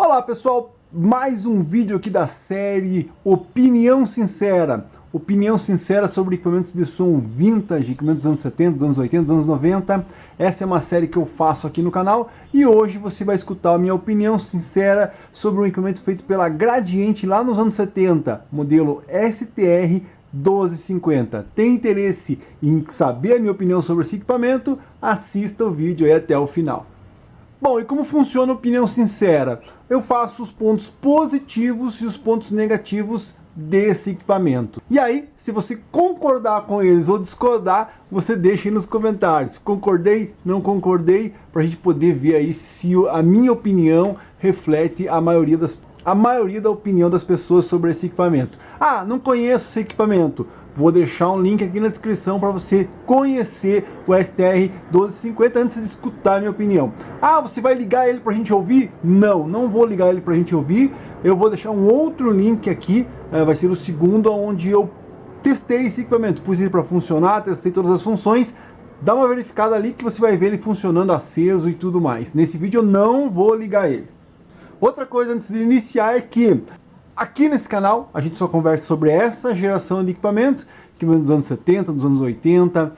Olá pessoal, mais um vídeo aqui da série Opinião Sincera. Opinião sincera sobre equipamentos de som vintage, equipamentos dos anos 70, dos anos 80, dos anos 90. Essa é uma série que eu faço aqui no canal e hoje você vai escutar a minha opinião sincera sobre um equipamento feito pela Gradiente lá nos anos 70, modelo STR 1250. Tem interesse em saber a minha opinião sobre esse equipamento? Assista o vídeo aí até o final. Bom, e como funciona a opinião sincera? Eu faço os pontos positivos e os pontos negativos desse equipamento. E aí, se você concordar com eles ou discordar, você deixa aí nos comentários. Concordei, não concordei, para a gente poder ver aí se a minha opinião reflete a maioria da opinião das pessoas sobre esse equipamento. Ah, não conheço esse equipamento. Vou deixar um link aqui na descrição para você conhecer o STR 1250 antes de escutar a minha opinião. Ah, você vai ligar ele para a gente ouvir? Não, não vou ligar ele para a gente ouvir. Eu vou deixar um outro link aqui, vai ser o segundo, onde eu testei esse equipamento. Pus ele para funcionar, testei todas as funções. Dá uma verificada ali que você vai ver ele funcionando aceso e tudo mais. Nesse vídeo eu não vou ligar ele. Outra coisa antes de iniciar é que aqui nesse canal a gente só conversa sobre essa geração de equipamentos dos anos 70, dos anos 80,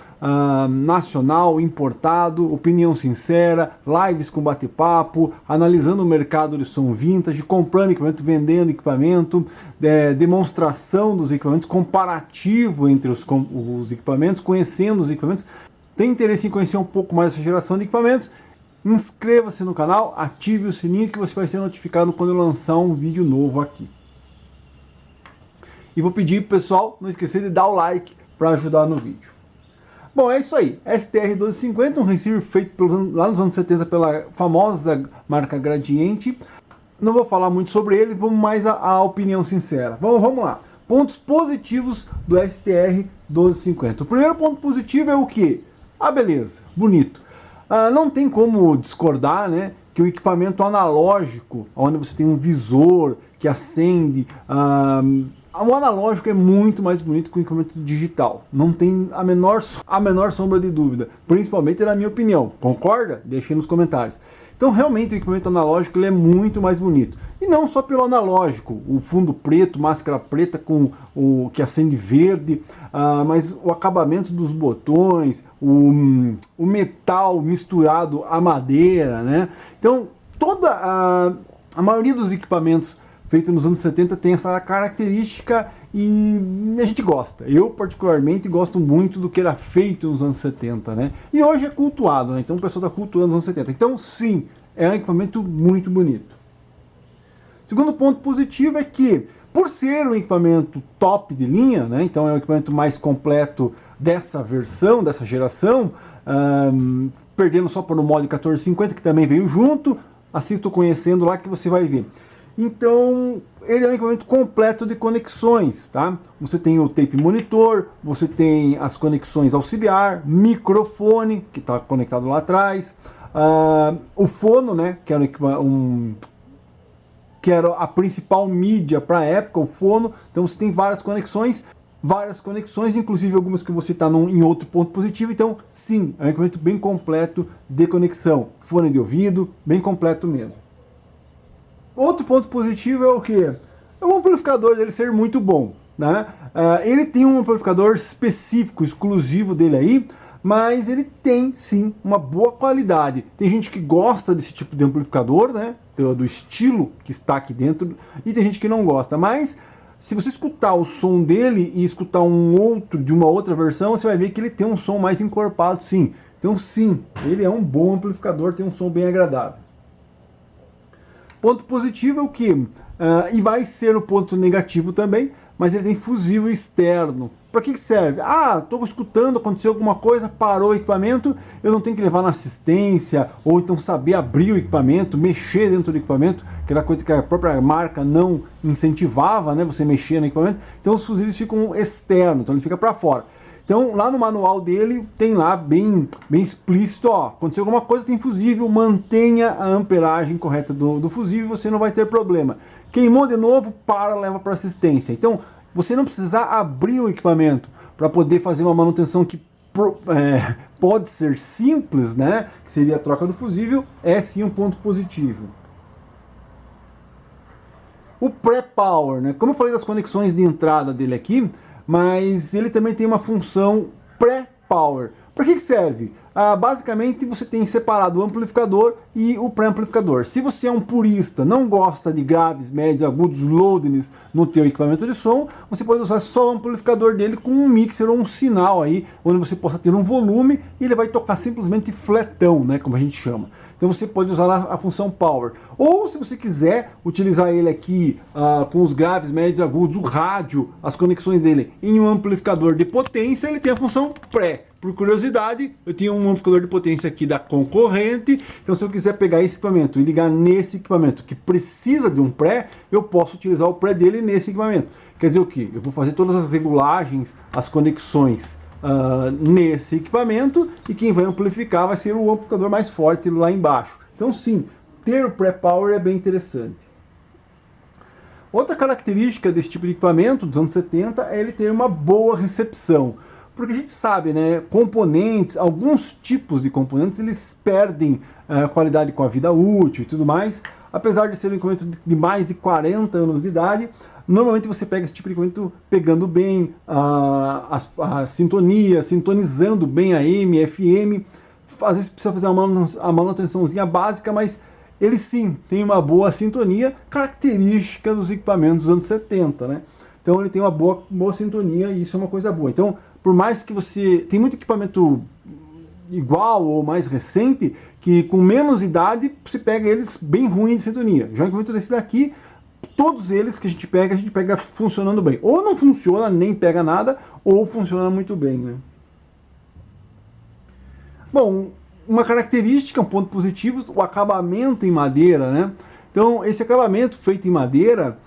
nacional, importado, opinião sincera, lives com bate-papo, analisando o mercado de som vintage, comprando equipamento, vendendo equipamento, demonstração dos equipamentos, comparativo entre os equipamentos, conhecendo os equipamentos. Tem interesse em conhecer um pouco mais essa geração de equipamentos? Inscreva-se no canal, ative o sininho que você vai ser notificado quando eu lançar um vídeo novo aqui. E vou pedir pro pessoal não esquecer de dar o like para ajudar no vídeo. Bom, é isso aí. STR 1250, um receiver feito lá nos anos 70 pela famosa marca Gradiente. Não vou falar muito sobre ele, vamos mais à opinião sincera. Vamos lá. Pontos positivos do STR 1250. O primeiro ponto positivo é o quê? Ah, beleza, bonito. Não tem como discordar, né, que o equipamento analógico, onde você tem um visor que acende, o analógico é muito mais bonito que o equipamento digital. Não tem a menor sombra de dúvida, principalmente na minha opinião. Concorda? Deixe aí nos comentários. Então realmente o equipamento analógico ele é muito mais bonito. E não só pelo analógico, o fundo preto, máscara preta com o que acende verde, mas o acabamento dos botões, o metal misturado à madeira, né? Então toda a maioria dos equipamentos feitos nos anos 70 tem essa característica e a gente gosta. Eu particularmente gosto muito do que era feito nos anos 70, né? E hoje é cultuado, né? Então o pessoal está cultuando os anos 70. Então sim, é um equipamento muito bonito. Segundo ponto positivo é que, por ser um equipamento top de linha, né? Então é o equipamento mais completo dessa versão, dessa geração, perdendo só para o mod 1450 que também veio junto, assista o Conhecendo lá que você vai ver. Então, ele é um equipamento completo de conexões, tá? Você tem o tape monitor, você tem as conexões auxiliar, microfone, que está conectado lá atrás, o fono, né, que era a principal mídia para a época, o fono. Então você tem várias conexões, inclusive algumas que você está em outro ponto positivo. Então, sim, é um equipamento bem completo de conexão, fone de ouvido, bem completo mesmo. Outro ponto positivo é o que? É o amplificador dele ser muito bom, né? Ele tem um amplificador específico, exclusivo dele aí, mas ele tem sim uma boa qualidade. Tem gente que gosta desse tipo de amplificador, né? Do estilo que está aqui dentro, e tem gente que não gosta. Mas se você escutar o som dele e escutar de uma outra versão, você vai ver que ele tem um som mais encorpado, sim. Então sim, ele é um bom amplificador, tem um som bem agradável. Ponto positivo é o que? E vai ser o ponto negativo também, mas ele tem fusível externo. Para que serve? Ah, estou escutando, aconteceu alguma coisa, parou o equipamento, eu não tenho que levar na assistência, ou então saber abrir o equipamento, mexer dentro do equipamento, aquela coisa que a própria marca não incentivava, né, você mexer no equipamento. Então os fusíveis ficam externos, então ele fica para fora. Então lá no manual dele tem lá bem explícito, ó, aconteceu alguma coisa, tem fusível, mantenha a amperagem correta do fusível, você não vai ter problema. Queimou de novo, leva para assistência. Então você não precisa abrir o equipamento para poder fazer uma manutenção que pode ser simples, né? Que seria a troca do fusível, é sim um ponto positivo. o pré-power, né? Como eu falei das conexões de entrada dele aqui, mas ele também tem uma função pré-power. Para que serve? Basicamente você tem separado o amplificador e o pré-amplificador. Se você é um purista, não gosta de graves, médios, agudos, loudness no teu equipamento de som, você pode usar só o amplificador dele com um mixer ou um sinal aí, onde você possa ter um volume e ele vai tocar simplesmente flatão, né, como a gente chama. Então você pode usar a função power. Ou se você quiser utilizar ele aqui com os graves, médios, agudos, o rádio, as conexões dele em um amplificador de potência, ele tem a função pré. Por curiosidade, eu tinha um amplificador de potência aqui da concorrente, então se eu quiser pegar esse equipamento e ligar nesse equipamento que precisa de um pré, eu posso utilizar o pré dele nesse equipamento. Quer dizer o que? Eu vou fazer todas as regulagens, as conexões nesse equipamento e quem vai amplificar vai ser o amplificador mais forte lá embaixo. Então sim, ter o pré-power é bem interessante. Outra característica desse tipo de equipamento dos anos 70 é ele ter uma boa recepção. Porque a gente sabe, né, componentes, alguns tipos de componentes, eles perdem qualidade com a vida útil e tudo mais. Apesar de ser um equipamento de mais de 40 anos de idade, normalmente você pega esse tipo de equipamento pegando bem a sintonia, sintonizando bem a AM, FM. Às vezes precisa fazer uma manutençãozinha básica, mas ele sim tem uma boa sintonia, característica dos equipamentos dos anos 70, né? Então ele tem uma boa sintonia e isso é uma coisa boa. Então, por mais que você... Tem muito equipamento igual ou mais recente, que com menos idade você pega eles bem ruins de sintonia. Já o equipamento desse daqui, todos eles que a gente pega funcionando bem. Ou não funciona, nem pega nada, ou funciona muito bem, né? Bom, uma característica, um ponto positivo, o acabamento em madeira, né? Então, esse acabamento feito em madeira,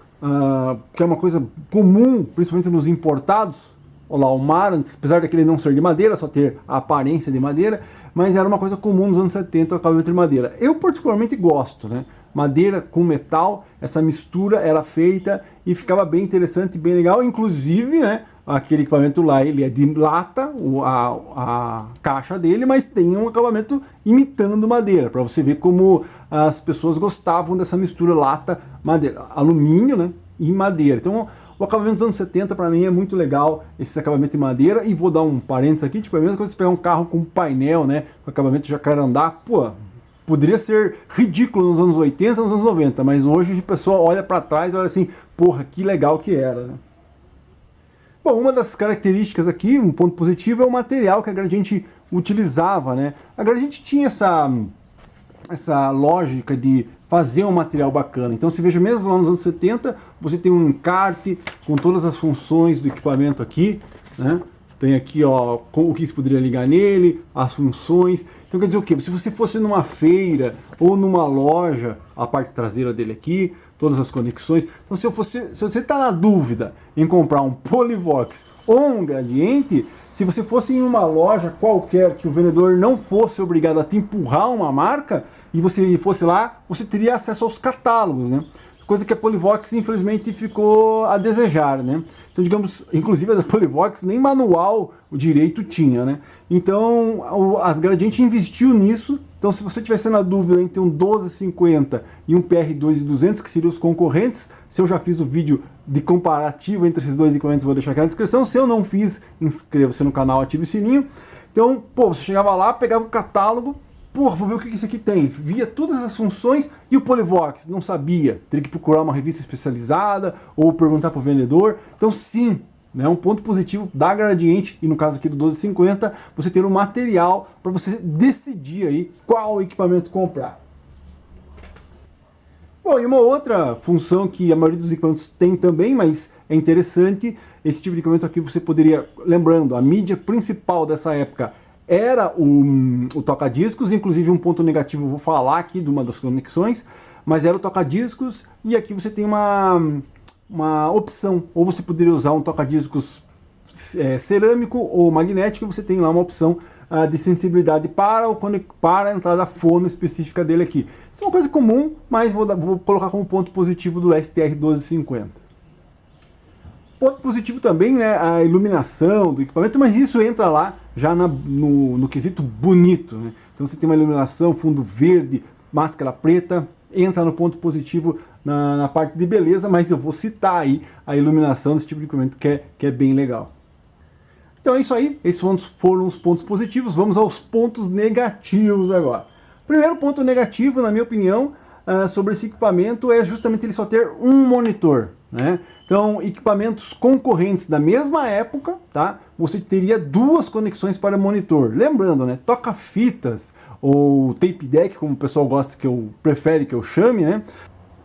que é uma coisa comum, principalmente nos importados. Olha lá, o Marantz, apesar daquele não ser de madeira, só ter a aparência de madeira, mas era uma coisa comum nos anos 70, o acabamento de madeira. Eu particularmente gosto, né? Madeira com metal, essa mistura era feita e ficava bem interessante, bem legal. Inclusive, né, aquele equipamento lá, ele é de lata, a caixa dele, mas tem um acabamento imitando madeira, para você ver como as pessoas gostavam dessa mistura lata-madeira, alumínio, né, e madeira. Então, o acabamento dos anos 70 para mim é muito legal, esse acabamento em madeira, e vou dar um parênteses aqui, tipo, é a mesma coisa você pegar um carro com painel, né, com acabamento de jacarandá, pô, poderia ser ridículo nos anos 80, nos anos 90, mas hoje a pessoa olha para trás e olha assim, porra, que legal que era, né? Bom, uma das características aqui, um ponto positivo, é o material que a Gradiente utilizava, né? A Gradiente tinha essa lógica de fazer um material bacana. Então, se veja, mesmo lá nos anos 70, você tem um encarte com todas as funções do equipamento aqui, né? Tem aqui, ó, o que se poderia ligar nele, as funções. Então, quer dizer o quê? Se você fosse numa feira ou numa loja, a parte traseira dele aqui, todas as conexões. Então, se você está na dúvida em comprar um Polivox ou um Gradiente, se você fosse em uma loja qualquer que o vendedor não fosse obrigado a te empurrar uma marca e você fosse lá, você teria acesso aos catálogos, né? Coisa que a Polivox, infelizmente, ficou a desejar, né? Então, digamos, inclusive a Polivox nem manual o direito tinha, né? Então, as Gradiente investiu nisso. Então, se você tivesse na dúvida entre um 1250 e um PR2200, que seriam os concorrentes, se eu já fiz o vídeo de comparativo entre esses dois equipamentos, vou deixar aqui na descrição. Se eu não fiz, inscreva-se no canal, ative o sininho. Então, pô, você chegava lá, pegava o catálogo, porra, vou ver o que isso aqui tem. Via todas as funções e o Polivox não sabia. Teria que procurar uma revista especializada ou perguntar para o vendedor. Então, sim, né, um ponto positivo da Gradiente, e no caso aqui do 1250, você ter um material para você decidir aí qual equipamento comprar. Bom, e uma outra função que a maioria dos equipamentos tem também, mas é interessante, esse tipo de equipamento aqui você poderia, lembrando, a mídia principal dessa época era o toca-discos, inclusive um ponto negativo eu vou falar aqui de uma das conexões, mas era o toca-discos, e aqui você tem uma opção, ou você poderia usar um toca-discos cerâmico ou magnético, você tem lá uma opção de sensibilidade para a entrada fono específica dele aqui. Isso é uma coisa comum, mas vou colocar como ponto positivo do STR1250. Ponto positivo também, né, a iluminação do equipamento, mas isso entra lá já no quesito bonito, né? Então você tem uma iluminação, fundo verde, máscara preta, entra no ponto positivo na parte de beleza, mas eu vou citar aí a iluminação desse tipo de equipamento que é bem legal. Então é isso aí, esses foram os pontos positivos, vamos aos pontos negativos agora. Primeiro ponto negativo, na minha opinião, sobre esse equipamento é justamente ele só ter um monitor, né? Então, equipamentos concorrentes da mesma época, tá? Você teria duas conexões para monitor. Lembrando, né? Toca-fitas ou tape deck, como o pessoal gosta prefere que eu chame, né?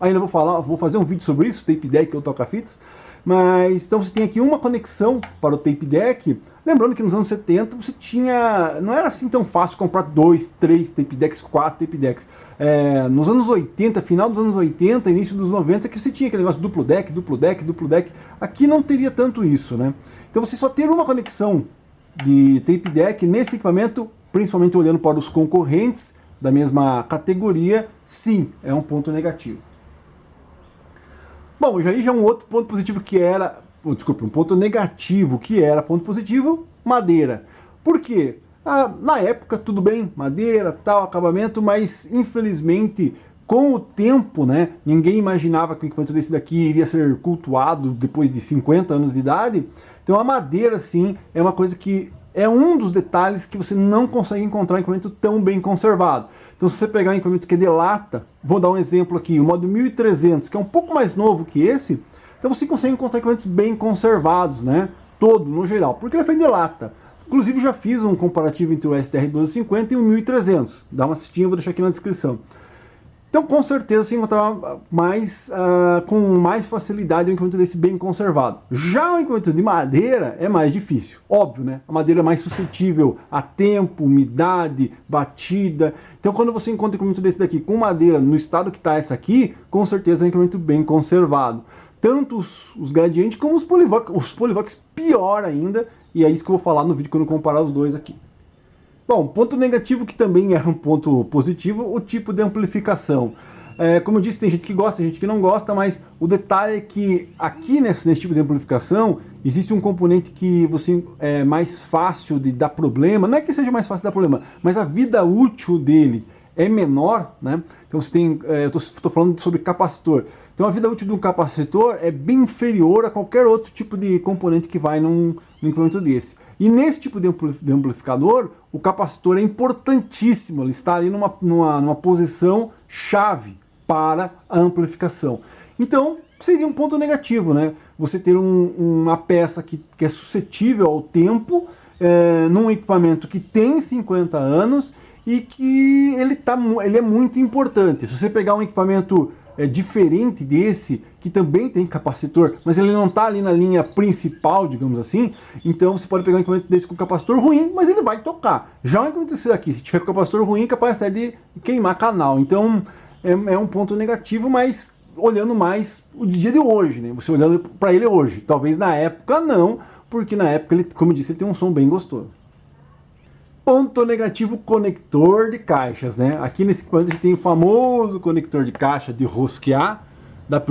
Ainda vou fazer um vídeo sobre isso, tape deck ou toca-fitas. Mas, então você tem aqui uma conexão para o tape deck. Lembrando que nos anos 70 você tinha... Não era assim tão fácil comprar 2, 3 tape decks, 4 tape decks. Nos anos 80, final dos anos 80, início dos 90, que você tinha aquele negócio duplo deck, duplo deck, duplo deck. Aqui não teria tanto isso, né? Então você só ter uma conexão de tape deck nesse equipamento, principalmente olhando para os concorrentes da mesma categoria, sim, é um ponto negativo. Bom, já é um outro ponto positivo que era... Desculpa, um ponto negativo que era ponto positivo, madeira. Por quê? Na época, tudo bem, madeira, tal, acabamento, mas infelizmente, com o tempo, né, ninguém imaginava que um equipamento desse daqui iria ser cultuado depois de 50 anos de idade. Então a madeira, sim, é uma coisa que é um dos detalhes que você não consegue encontrar em equipamento tão bem conservado. Então se você pegar um equipamento que é de lata, vou dar um exemplo aqui, o modelo 1300, que é um pouco mais novo que esse, então você consegue encontrar equipamentos bem conservados, né? Todo, no geral, porque ele é feito de lata. Inclusive já fiz um comparativo entre o STR 1250 e o 1300. Dá uma assistidinha, vou deixar aqui na descrição. Então com certeza você encontrará com mais facilidade um equipamento desse bem conservado. Já o equipamento de madeira é mais difícil, óbvio, né? A madeira é mais suscetível a tempo, umidade, batida. Então quando você encontra um equipamento desse daqui com madeira no estado que está essa aqui, com certeza é um equipamento bem conservado. Tanto os gradientes como os Polivox pior ainda, e é isso que eu vou falar no vídeo quando eu comparar os dois aqui. Bom, ponto negativo que também era um ponto positivo, o tipo de amplificação. Como eu disse, tem gente que gosta, tem gente que não gosta, mas o detalhe é que aqui nesse tipo de amplificação existe um componente que é mais fácil de dar problema, não é que seja mais fácil de dar problema, mas a vida útil dele é menor, né? Então você tem, eu estou falando sobre capacitor. Então a vida útil de um capacitor é bem inferior a qualquer outro tipo de componente que vai num equipamento desse. E nesse tipo de amplificador, o capacitor é importantíssimo, ele está ali numa posição chave para a amplificação. Então seria um ponto negativo, né? Você ter uma peça que é suscetível ao tempo, num equipamento que tem 50 anos e que ele é muito importante. Se você pegar um equipamento diferente desse, que também tem capacitor, mas ele não está ali na linha principal, digamos assim, então você pode pegar um equipamento desse com capacitor ruim, mas ele vai tocar. Já um equipamento desse aqui, se tiver com capacitor ruim, capaz até de queimar canal. Então é um ponto negativo, mas olhando mais o dia de hoje, né? Você olhando para ele hoje. Talvez na época não, porque na época, ele, como eu disse, ele tem um som bem gostoso. Ponto negativo, conector de caixas, né? Aqui nesse equipamento a gente tem o famoso conector de caixa de rosquear, da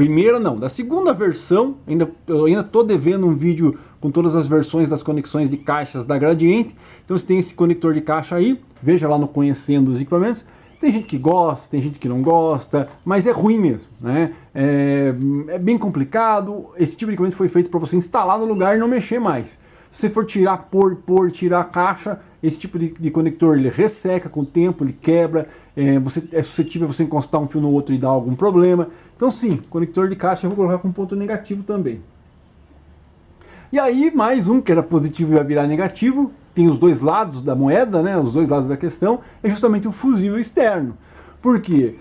segunda versão. Eu ainda estou devendo um vídeo com todas as versões das conexões de caixas da Gradiente. Então você tem esse conector de caixa aí, veja lá no Conhecendo os Equipamentos. Tem gente que gosta, tem gente que não gosta, mas é ruim mesmo, né? É bem complicado. Esse tipo de equipamento foi feito para você instalar no lugar e não mexer mais. Se você for tirar, tirar a caixa, esse tipo de conector ele resseca com o tempo, ele quebra, é suscetível a você encostar um fio no outro e dar algum problema. Então sim, conector de caixa eu vou colocar com ponto negativo também. E aí mais um que era positivo e vai virar negativo, tem os dois lados da moeda, né, os dois lados da questão, é justamente o fusível externo. Por quê?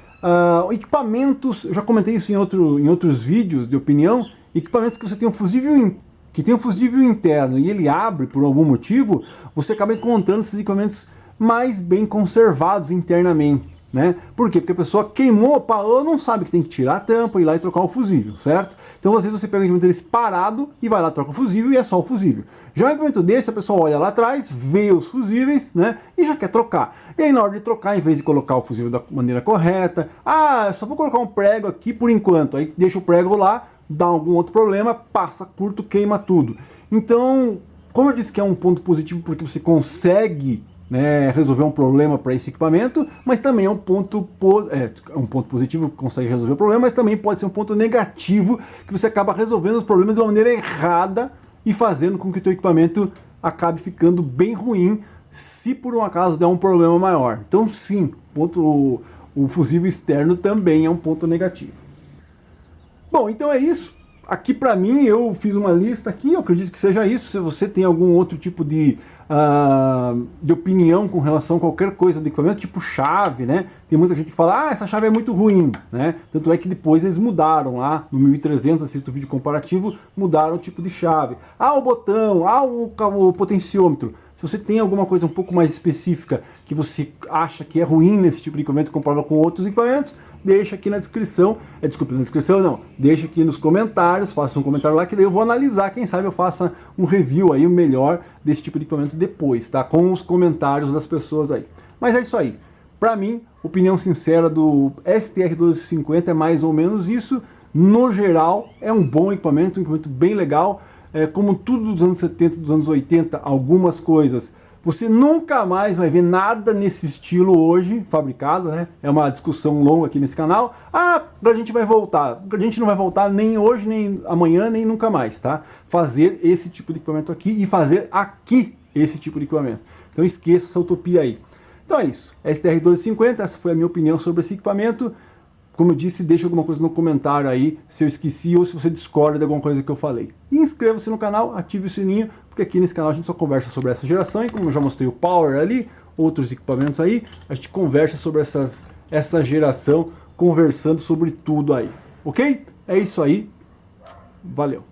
Equipamentos, eu já comentei isso em outros vídeos de opinião, equipamentos que você tem um fusível interno e ele abre por algum motivo, você acaba encontrando esses equipamentos mais bem conservados internamente, né? Por quê? Porque a pessoa queimou, parou, não sabe que tem que tirar a tampa, ir lá e trocar o fusível, certo? Então às vezes você pega um equipamento desse parado e vai lá, troca o fusível e é só o fusível. Já um equipamento desse, a pessoa olha lá atrás, vê os fusíveis, né? E já quer trocar. E aí na hora de trocar, em vez de colocar o fusível da maneira correta, eu só vou colocar um prego aqui por enquanto, aí deixa o prego lá, dá algum outro problema, passa curto, queima tudo. Então, como eu disse que é um ponto positivo porque você consegue né, resolver um problema para esse equipamento, mas também é um ponto positivo que consegue resolver o problema, mas também pode ser um ponto negativo que você acaba resolvendo os problemas de uma maneira errada e fazendo com que o teu equipamento acabe ficando bem ruim se por um acaso der um problema maior. Então sim, o fusível externo também é um ponto negativo. Bom, então é isso. Aqui para mim, eu fiz uma lista aqui, eu acredito que seja isso. Se você tem algum outro tipo de opinião com relação a qualquer coisa do equipamento, tipo chave, né? Tem muita gente que fala, essa chave é muito ruim, né? Tanto é que depois eles mudaram lá, no 1300, assista o vídeo comparativo, mudaram o tipo de chave. O botão, o potenciômetro. Se você tem alguma coisa um pouco mais específica que você acha que é ruim nesse tipo de equipamento comparado com outros equipamentos, deixa aqui na descrição, desculpa, na descrição não, deixa aqui nos comentários, faça um comentário lá que daí eu vou analisar, quem sabe eu faça um review aí, o melhor desse tipo de equipamento depois, tá? Com os comentários das pessoas aí. Mas é isso aí. Pra mim, opinião sincera do STR1250 é mais ou menos isso. No geral, é um bom equipamento, um equipamento bem legal. Como tudo dos anos 70, dos anos 80, algumas coisas você nunca mais vai ver nada nesse estilo hoje, fabricado, né? É uma discussão longa aqui nesse canal. A gente vai voltar. A gente não vai voltar nem hoje, nem amanhã, nem nunca mais, tá? Fazer esse tipo de equipamento aqui e fazer aqui esse tipo de equipamento. Então esqueça essa utopia aí. Então é isso. STR1250, essa foi a minha opinião sobre esse equipamento. Como eu disse, deixa alguma coisa no comentário aí, se eu esqueci ou se você discorda de alguma coisa que eu falei. E inscreva-se no canal, ative o sininho, porque aqui nesse canal a gente só conversa sobre essa geração, e como eu já mostrei o Power ali, outros equipamentos aí, a gente conversa sobre essa geração, conversando sobre tudo aí. Ok? É isso aí. Valeu.